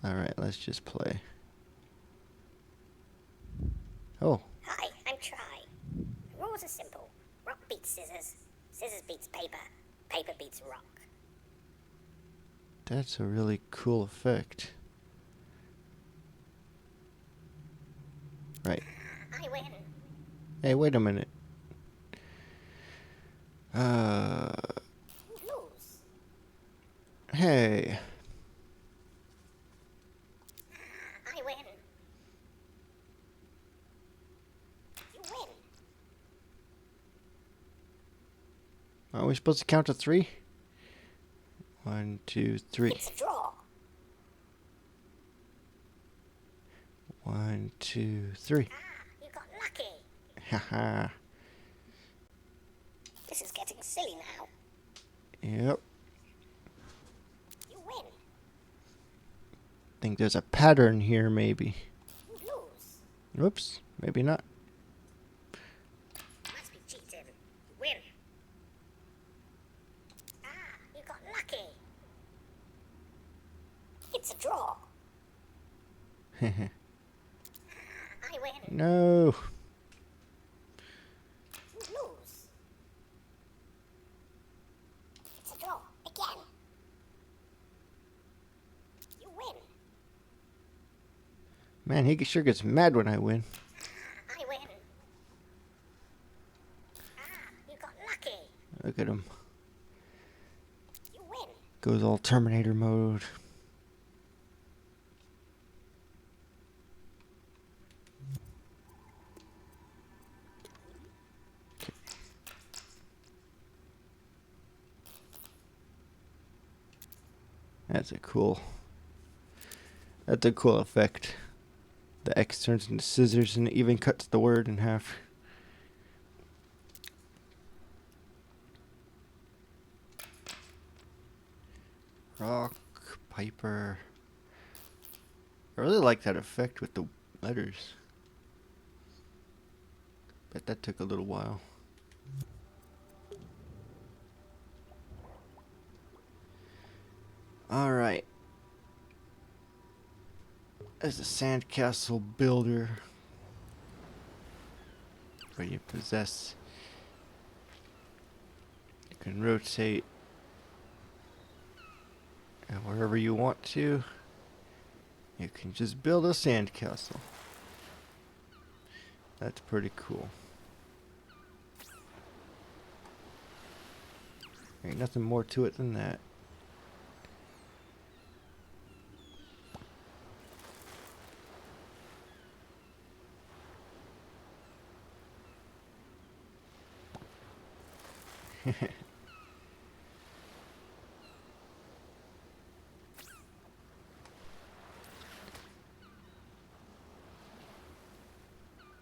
Alright, let's just play. Oh, Hi, I'm Try. The rules are simple. Rock beats scissors. Scissors beats paper. Paper beats rock. that's a really cool effect. Right. I win. Hey, wait a minute. You lose. Hey. I win. You win. Are we supposed to count to 3? 1, 2, 3. It's a draw. 1, 2, 3. You got lucky. Haha. This is getting silly now. Yep. You win. Think there's a pattern here, maybe. You lose. Whoops. Maybe not. Must be cheating. You win. You got lucky. It's a draw. I win. No. You lose. It's a draw. Again. You win. Man, he sure gets mad when I win. I win. You got lucky. Look at him. You win. Goes all Terminator mode. That's a cool effect. The X turns into scissors and it even cuts the word in half. Rock, Piper. I really like that effect with the letters. Bet that took a little while. Alright. As a Sandcastle Builder, where you possess, you can rotate and wherever you want to, you can just build a sandcastle. That's pretty cool. Ain't nothing more to it than that.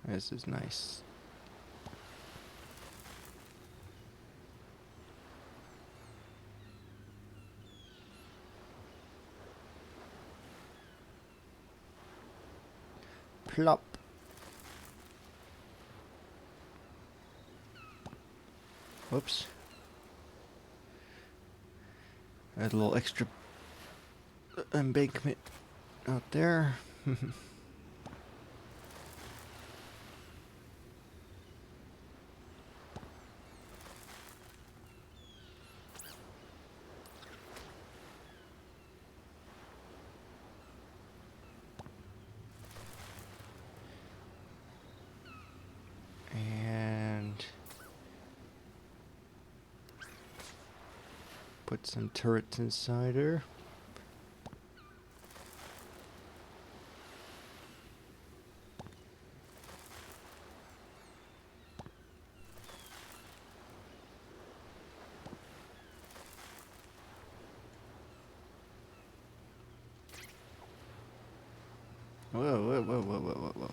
This is nice. Plop. Whoops. A little extra embankment out there. And put some turrets inside her. Whoa.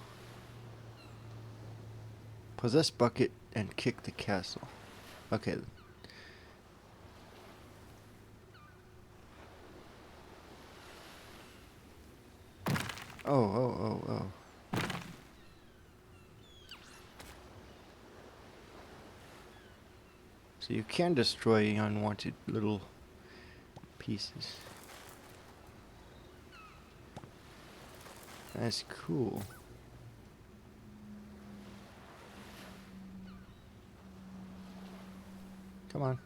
Possess bucket and kick the castle. Okay. Oh. So you can destroy unwanted little pieces. That's cool. Come on.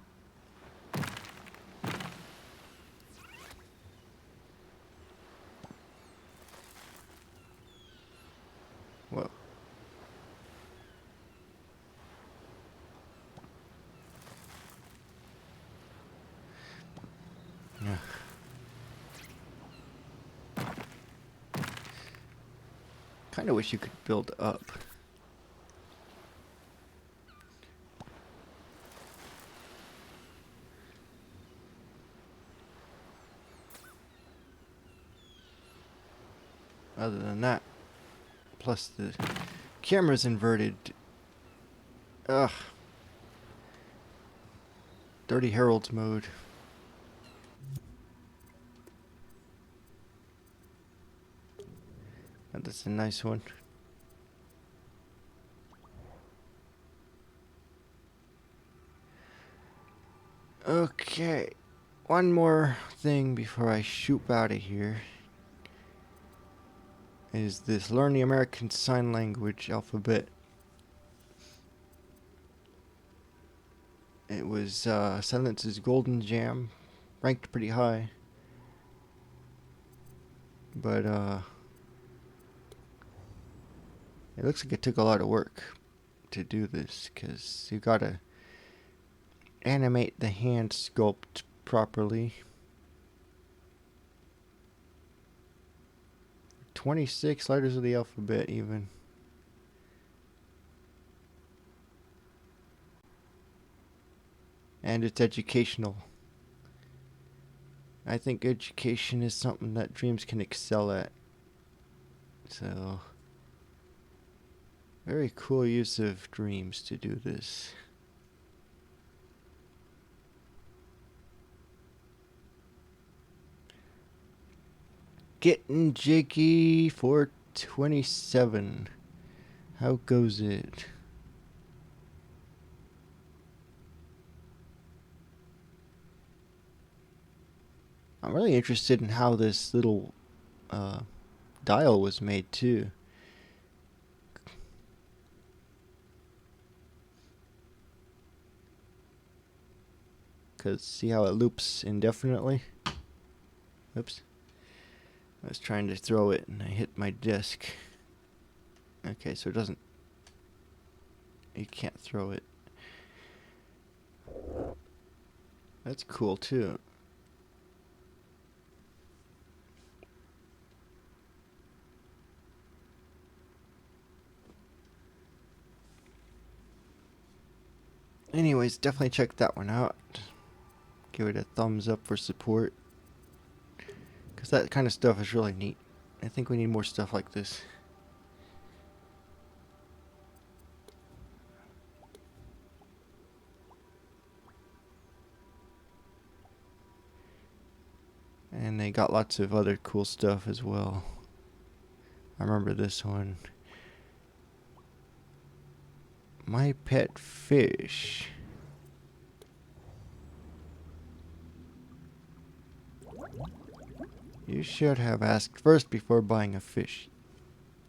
Whoa. Yeah. Kind of wish you could build up. Other than that, plus the camera's inverted. Ugh. Dirty Herald's mode. That's a nice one. Okay. One more thing before I shoot out of here. Is this Learn the American Sign Language Alphabet. It was Silence's Golden Jam. Ranked pretty high. But it looks like it took a lot of work to do this, because you gotta animate the hand sculpt properly. 26 letters of the alphabet even. And it's educational. I think education is something that Dreams can excel at. So, very cool use of Dreams to do this. Getting jiggy for 27. How goes it? I'm really interested in how this little dial was made too. Because see how it loops indefinitely? Oops. I was trying to throw it and I hit my desk. Okay, so it doesn't... You can't throw it. That's cool too. Anyways, definitely check that one out. Give it a thumbs up for support. Because that kind of stuff is really neat. I think we need more stuff like this. And they got lots of other cool stuff as well. I remember this one. My pet fish. You should have asked first before buying a fish.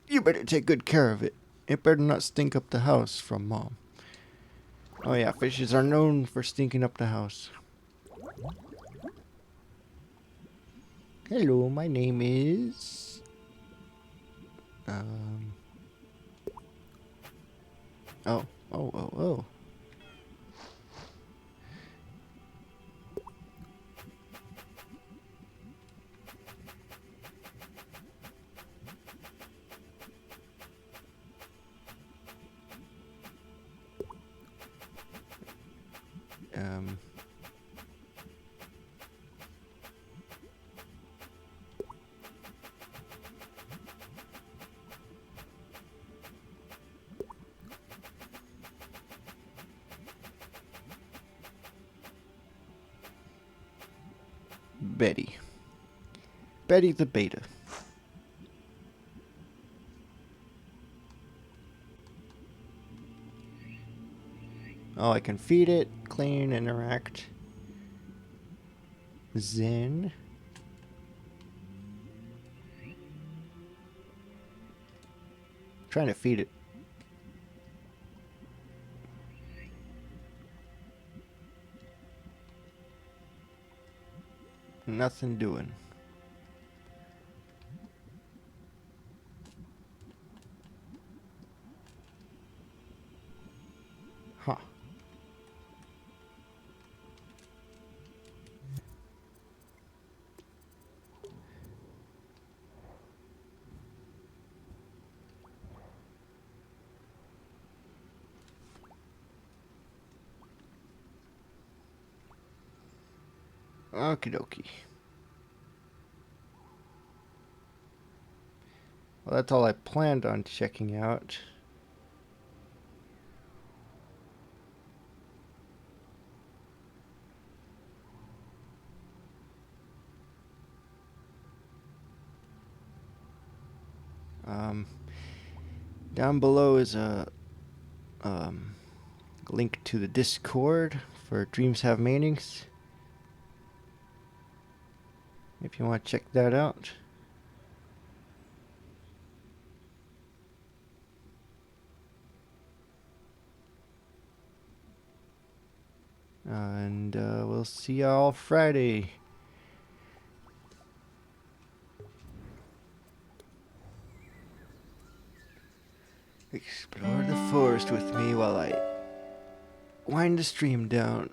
You better take good care of it. It better not stink up the house from Mom. Oh yeah, fishes are known for stinking up the house. Hello, my name is... Oh, oh, oh, oh. Um... Betty. Betty the beta. Oh, I can feed it, clean, interact. Zen. Trying to feed it. Nothing doing. Huh. Okie dokie. Well, that's all I planned on checking out. Down below is a link to the Discord for Dreams Have Meanings. If you want to check that out. And we'll see y'all Friday. Explore the forest with me while I wind the stream down.